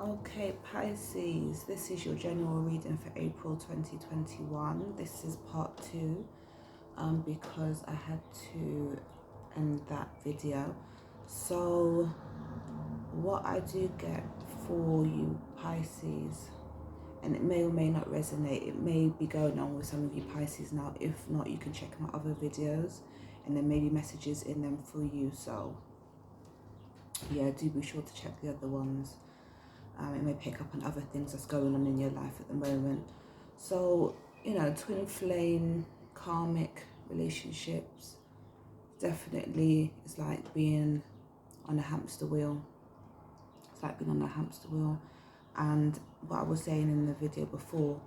Okay, Pisces, this is your general reading for April 2021. This is part 2 because I had to end that video. So what I do get for you Pisces, and it may or may not resonate, it may be going on with some of you Pisces now. If not, you can check my other videos and there may be messages in them for you. So yeah, do be sure to check the other ones. It may pick up on other things that's going on in your life at the moment. So, you know, twin flame, karmic relationships, definitely it's like being on a hamster wheel. It's like being on a hamster wheel. And what I was saying in the video before,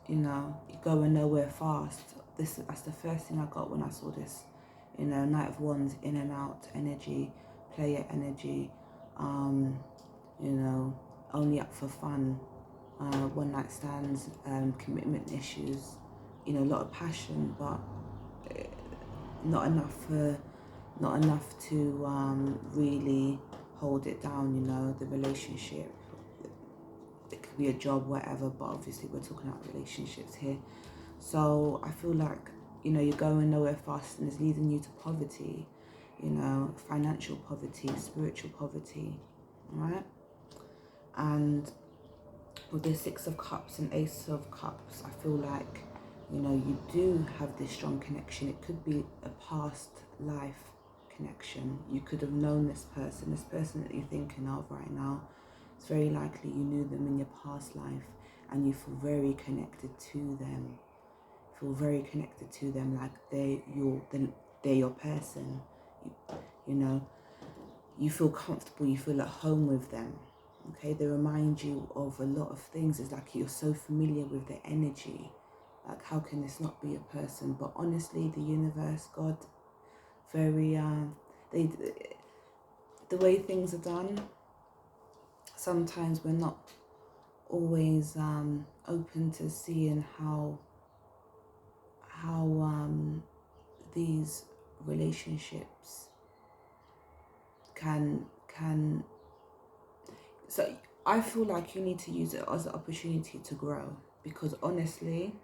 you know, you're going nowhere fast. That's the first thing I got when I saw this, you know, Knight of Wands, in and out energy, player energy, you know, only up for fun, one night stands, commitment issues, you know, a lot of passion, but not enough to really hold it down, you know, the relationship. It could be a job, whatever, but obviously we're talking about relationships here. So I feel like, you know, you're going nowhere fast and it's leading you to poverty, you know, financial poverty, spiritual poverty, right? And with the Six of Cups and Ace of Cups, I feel like, you know, you do have this strong connection. It could be a past life connection. You could have known this person that you're thinking of right now. It's very likely you knew them in your past life and you feel very connected to them. Feel very connected to them, like they're your person. You know, you feel comfortable, you feel at home with them. Okay, they remind you of a lot of things. It's like you're so familiar with their energy. Like, how can this not be a person? But honestly, the universe, God, very the way things are done, sometimes we're not always open to seeing how these relationships can so I feel like you need to use it as an opportunity to grow, because honestly,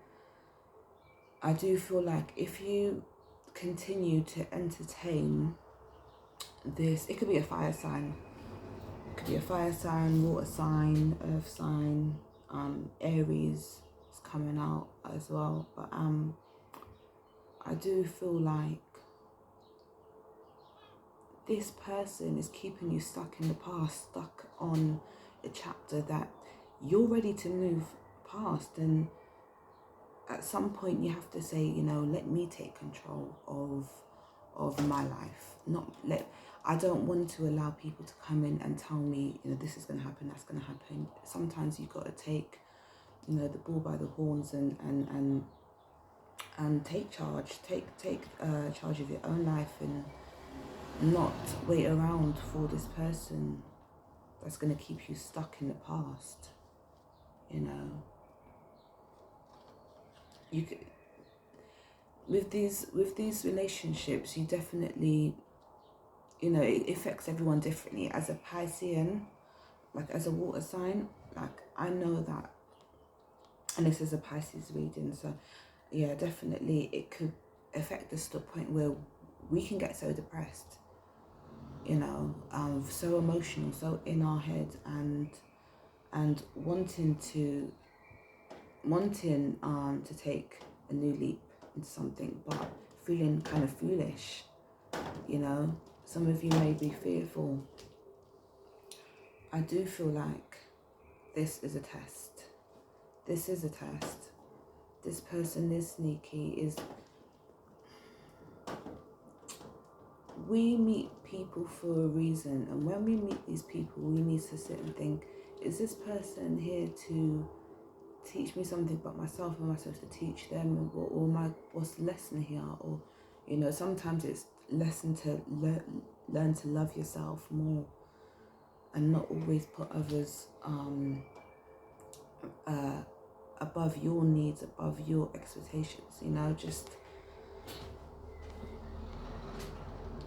I do feel like if you continue to entertain this, it could be a fire sign, water sign, earth sign, Aries is coming out as well, but I do feel like this person is keeping you stuck in the past, stuck on a chapter that you're ready to move past. And at some point you have to say, you know, let me take control of my life. I don't want to allow people to come in and tell me, you know, this is going to happen, that's going to happen. Sometimes you've got to take, you know, the bull by the horns and take charge, take charge of your own life, and not wait around for this person that's going to keep you stuck in the past. You know, you could, with these relationships, you definitely, you know, it affects everyone differently. As a Piscean, like as a water sign, like I know that, and this is a Pisces reading, so yeah, definitely it could affect us to a point where we can get so depressed, you know, so emotional, so in our head, and wanting to take a new leap into something, but feeling kind of foolish, you know. Some of you may be fearful. I do feel like this is a test. This is a test. This person is sneaky. We meet people for a reason, and when we meet these people, we need to sit and think, is this person here to teach me something about myself? Am I supposed to teach them? Or what's the lesson here? Or, you know, sometimes it's lesson to learn to love yourself more and not always put others above your needs, above your expectations, you know, just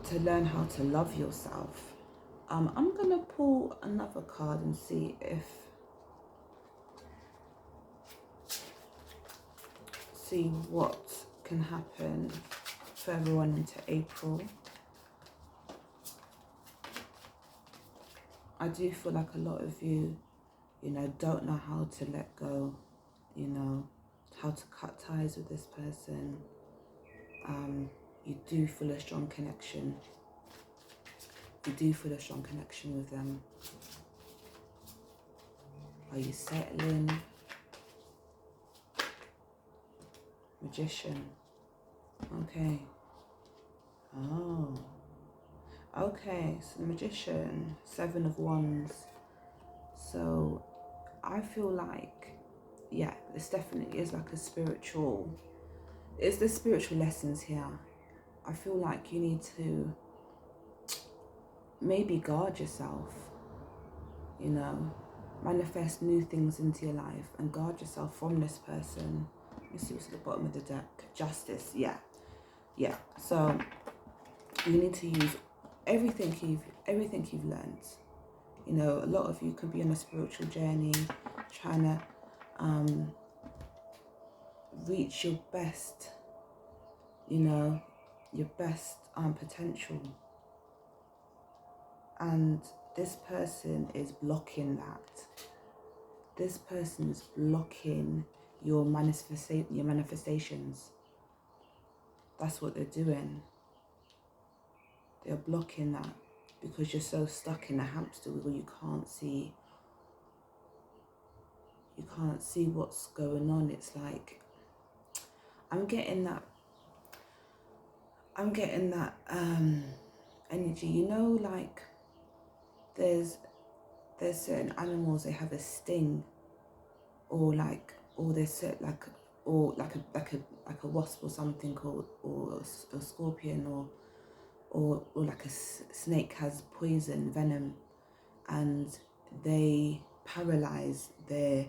to learn how to love yourself. I'm gonna pull another card and see what can happen further on into April. I do feel like a lot of you, don't know how to let go, how to cut ties with this person. You do feel a strong connection. You do feel a strong connection with them. Are you settling? Magician. Okay. Oh. Okay, so the Magician, 7 of Wands. So I feel like, yeah, this definitely is like it's the spiritual lessons here. I feel like you need to maybe guard yourself, manifest new things into your life and guard yourself from this person. Let me see what's at the bottom of the deck. Justice, yeah. So you need to use everything you've learned. A lot of you could be on a spiritual journey, trying to reach your best, potential. And this person is blocking that. This person is blocking your manifestations. That's what they're doing. They're blocking that because you're so stuck in a hamster wheel. You can't see what's going on. It's like I'm getting that energy. Like there's certain animals, they have a sting, or there's like a wasp or something, or a scorpion, or like a snake has poison, venom, and they paralyze their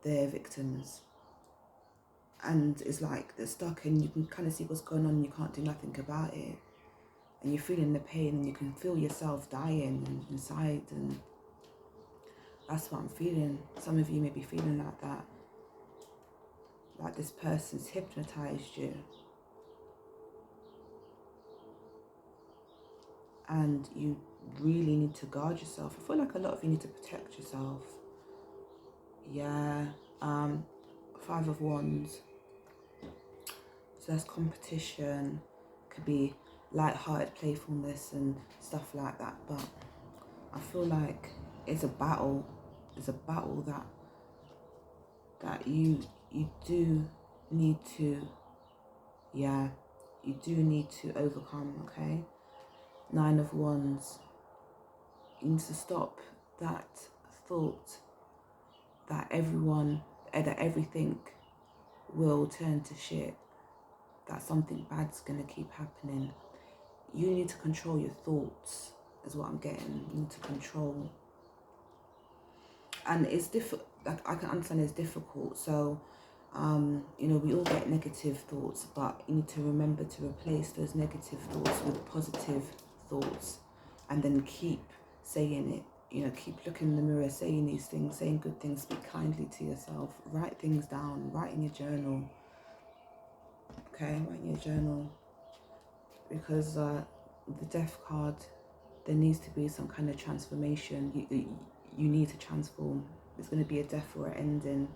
victims. And it's like they're stuck, and you can kind of see what's going on and you can't do nothing about it. And you're feeling the pain, and you can feel yourself dying inside, and that's what I'm feeling. Some of you may be feeling like that. Like this person's hypnotized you. And you really need to guard yourself. I feel like a lot of you need to protect yourself. Yeah. 5 of Wands. So that's competition. Could be light-hearted playfulness and stuff like that. But I feel like it's a battle. It's a battle that you do need to, you do need to overcome, okay? 9 of Wands. You need to stop that thought that everything will turn to shit, that something bad's gonna keep happening. You need to control your thoughts, is what I'm getting. You need to control. And it's difficult, like I can understand it's difficult. So, we all get negative thoughts, but you need to remember to replace those negative thoughts with positive thoughts, and then keep saying it. Keep looking in the mirror, saying these things, saying good things, speak kindly to yourself, write things down, write in your journal. Okay, write in your journal. Because the Death card, there needs to be some kind of transformation. You need to transform. There's going to be a death or an ending.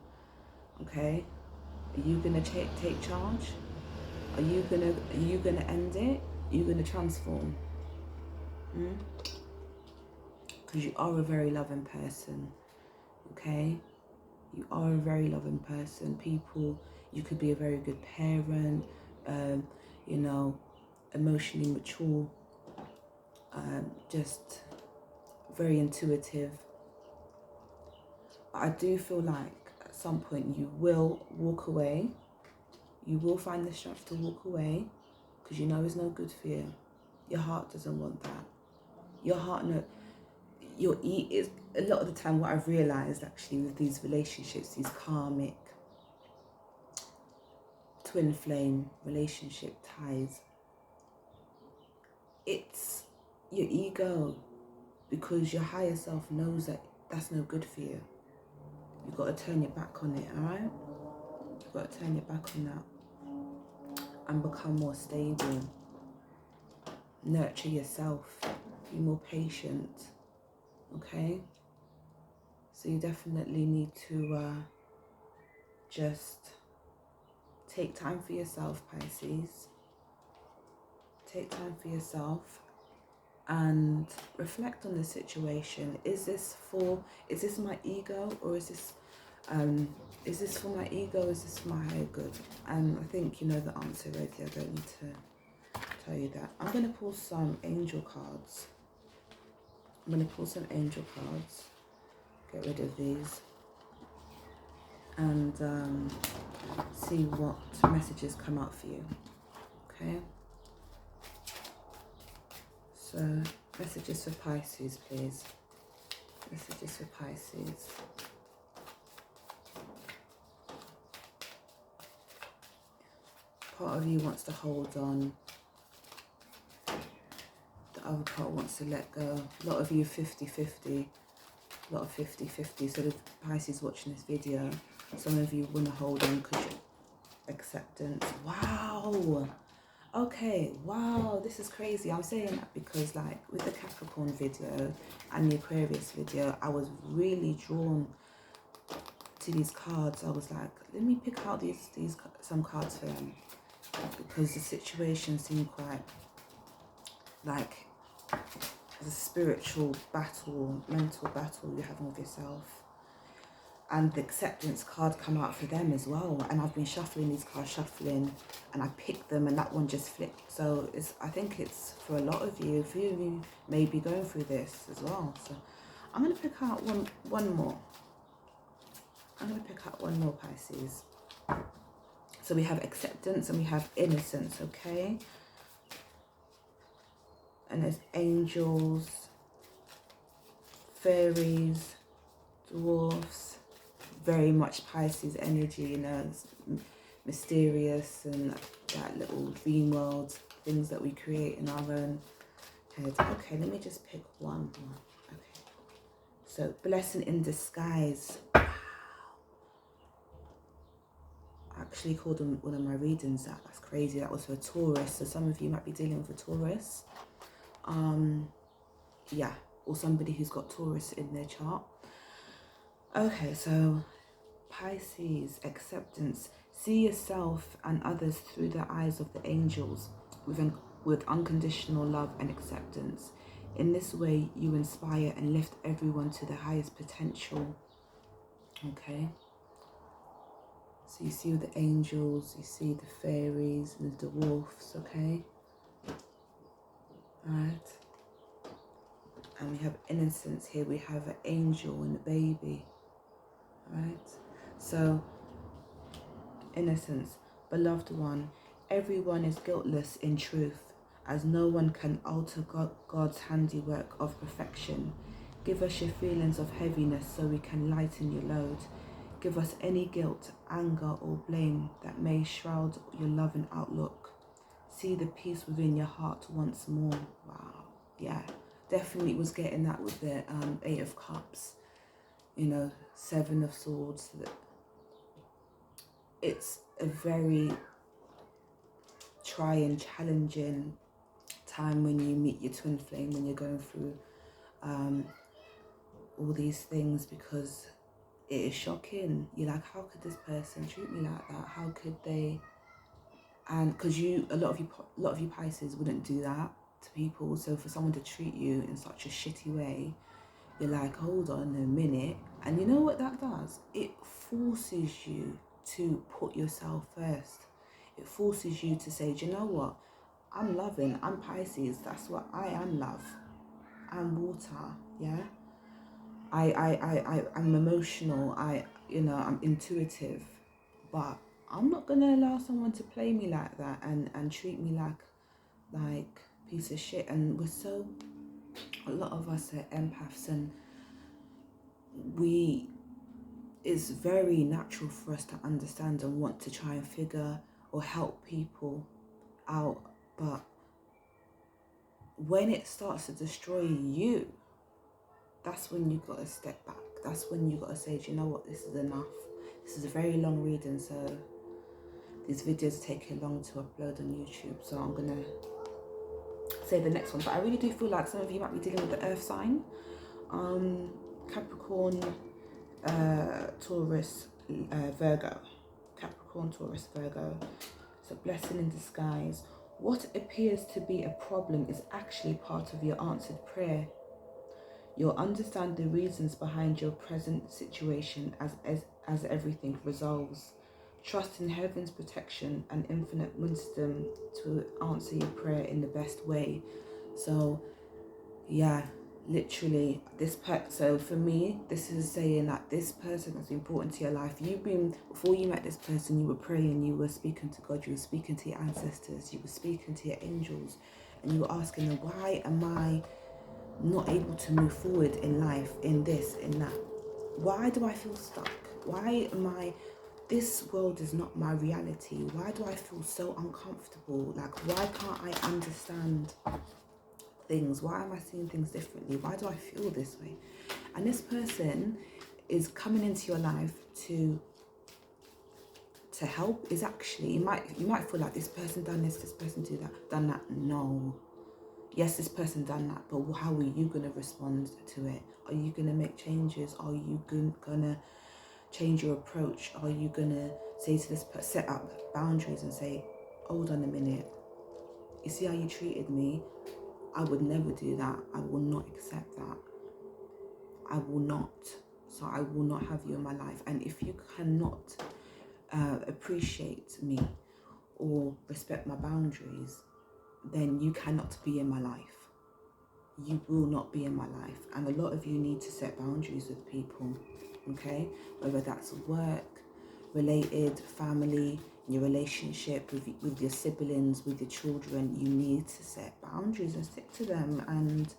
Okay? Are you going to take charge? Are you going to end it? Are you going to transform? Because you are a very loving person. Okay? You are a very loving person. You could be a very good parent, emotionally mature, just very intuitive. But I do feel like at some point you will walk away. You will find the strength to walk away, because it's no good for you. Your heart doesn't want that. Your heart, no. Is a lot of the time what I've realised actually with these relationships, these karmic twin flame relationship ties, it's your ego, because your higher self knows that that's no good for you. You've got to turn your back on it, all right? You've got to turn your back on that and become more stable. Nurture yourself. Be more patient, okay? So you definitely need to just take time for yourself, Pisces. Take time for yourself and reflect on the situation. Is this my ego, or is this for my ego, is this for my higher good? And I think you know the answer already. I don't need to tell you that. I'm going to pull some angel cards. Get rid of these. And see what messages come out for you. Okay? So, messages for Pisces, please. Messages for Pisces. Part of you wants to hold on. The other part wants to let go. A lot of you 50-50. A lot of 50-50. So the Pisces watching this video, some of you want to hold on because you're acceptance. Wow. Okay, wow, this is crazy. I'm saying that because like with the Capricorn video and the Aquarius video, I was really drawn to these cards. I was like, let me pick out some cards for them, because the situation seemed quite like a spiritual battle, mental battle you're having with yourself. And the acceptance card come out for them as well. And I've been shuffling these cards, and I picked them, and that one just flipped. So I think it's for a lot of you. A few of you may be going through this as well. So I'm going to pick out one more. I'm going to pick out one more, Pisces. So we have acceptance and we have innocence, okay? And there's angels, fairies, dwarfs, very much Pisces energy, you know, it's mysterious and that little dream world, things that we create in our own head. Okay, let me just pick one more. Okay, so blessing in disguise. Wow. I actually called one of my readings that. That's crazy. That was for Taurus. So some of you might be dealing with a Taurus. Yeah, or somebody who's got Taurus in their chart. Okay, so Pisces, acceptance. See yourself and others through the eyes of the angels with unconditional love and acceptance. In this way, you inspire and lift everyone to the highest potential. Okay. So you see the angels, you see the fairies and the dwarfs, okay? Alright. And we have innocence here. We have an angel and a baby. Alright. So, innocence. Beloved one, everyone is guiltless in truth, as no one can alter God's handiwork of perfection. Give us your feelings of heaviness so we can lighten your load. Give us any guilt, anger or blame that may shroud your love and outlook. See the peace within your heart once more. Wow. Yeah, definitely was getting that with the 8 of Cups. You know, 7 of Swords. It's a very trying, challenging time when you meet your twin flame, when you're going through all these things, because it is shocking. You're like, how could this person treat me like that? How could they? And because a lot of you Pisces wouldn't do that to people. So for someone to treat you in such a shitty way, you're like, hold on a minute. And you know what that does? It forces you to put yourself first. It forces you to say, do you know what? I'm loving, I'm Pisces, that's what I am, love. I'm water, yeah? I'm emotional, I'm intuitive, but I'm not gonna allow someone to play me like that and treat me like piece of shit. And a lot of us are empaths, and it's very natural for us to understand and want to try and figure or help people out, but when it starts to destroy you, that's when you got to step back. That's when you got to say, do you know what, this is enough. This is a very long reading, so these videos are taking long to upload on YouTube, so I'm going to say the next one. But I really do feel like some of you might be dealing with the earth sign. Capricorn, Taurus, Virgo. Capricorn, Taurus, Virgo. It's a blessing in disguise. What appears to be a problem is actually part of your answered prayer. You'll understand the reasons behind your present situation as everything resolves. Trust in heaven's protection and infinite wisdom to answer your prayer in the best way. So, yeah, literally, so for me, this is saying that this person has been brought into your life. Before you met this person, you were praying, you were speaking to God, you were speaking to your ancestors, you were speaking to your angels, and you were asking them, why am I not able to move forward in life, in this, in that? Why do I feel stuck? This world is not my reality. Why do I feel so uncomfortable? Like, why can't I understand things? Why am I seeing things differently? Why do I feel this way? And this person is coming into your life to help. Is actually, you might feel like this person done this person done that. No. Yes, this person done that, but how are you going to respond to it? Are you going to make changes? Are you going to change your approach? Are you going to say to this person, set up boundaries and say, hold on a minute, you see how you treated me? I would never do that. I will not accept that. I will not. So I will not have you in my life. And if you cannot appreciate me or respect my boundaries, then you cannot be in my life. You will not be in my life. And a lot of you need to set boundaries with people, okay? Whether that's work, related, family, your relationship with your siblings, with your children, you need to set boundaries and stick to them, and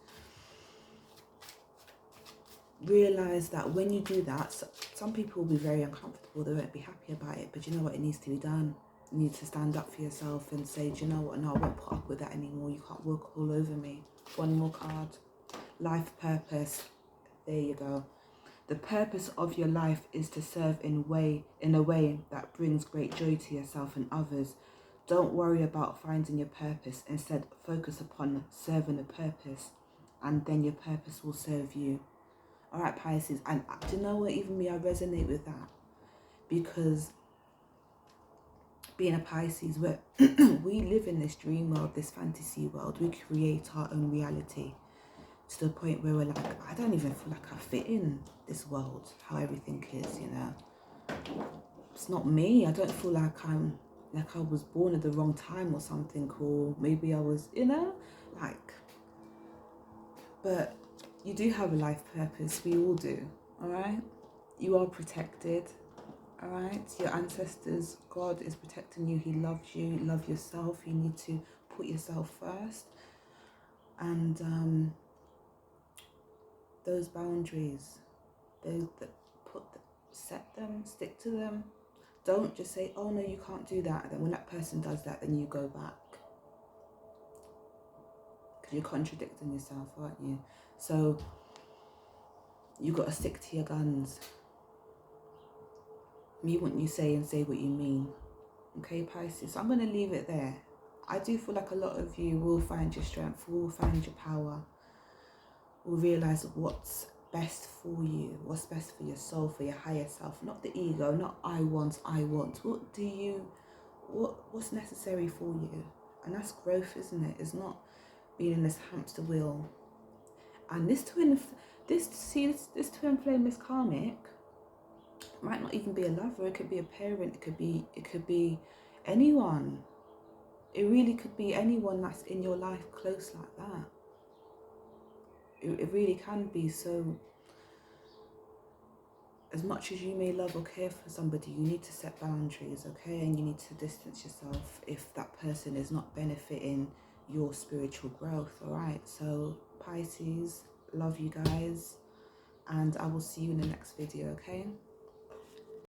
realize that when you do that, some people will be very uncomfortable, they won't be happy about it, but you know what, it needs to be done. You need to stand up for yourself and say, do you know what, no, I won't put up with that anymore. You can't walk all over me. One more card. Life purpose. There you go. The purpose of your life is to serve in a way that brings great joy to yourself and others. Don't worry about finding your purpose. Instead, focus upon serving a purpose, and then your purpose will serve you. All right, Pisces. And do you know what? Even me, I resonate with that, because being a Pisces, we live in this dream world, this fantasy world. We create our own reality to the point where we're like, I don't even feel like I fit in this world, how everything is, you know. It's not me. I don't feel like I was born at the wrong time or something, or maybe I was, you know, like, but you do have a life purpose. We all do, all right? You are protected. All right, your ancestors, God is protecting you. He loves you. Love yourself. You need to put yourself first, and those boundaries, set them, stick to them. Don't just say, oh no, you can't do that. And then when that person does that, then you go back, because you're contradicting yourself, aren't you? So you got to stick to your guns. Mean what you say and say what you mean. Okay, Pisces, so I'm going to leave it there. I do feel like a lot of you will find your strength, will find your power, will realise what's best for you, what's best for your soul, for your higher self, not the ego, not I want. What's necessary for you? And that's growth, isn't it? It's not being in this hamster wheel. And this twin flame, this karmic, might not even be a lover. It could be a parent. It could be anyone. It really could be anyone that's in your life close like that. It really can be. So as much as you may love or care for somebody, you need to set boundaries, okay? And you need to distance yourself if that person is not benefiting your spiritual growth, all right? So Pisces, love you guys, and I will see you in the next video, okay?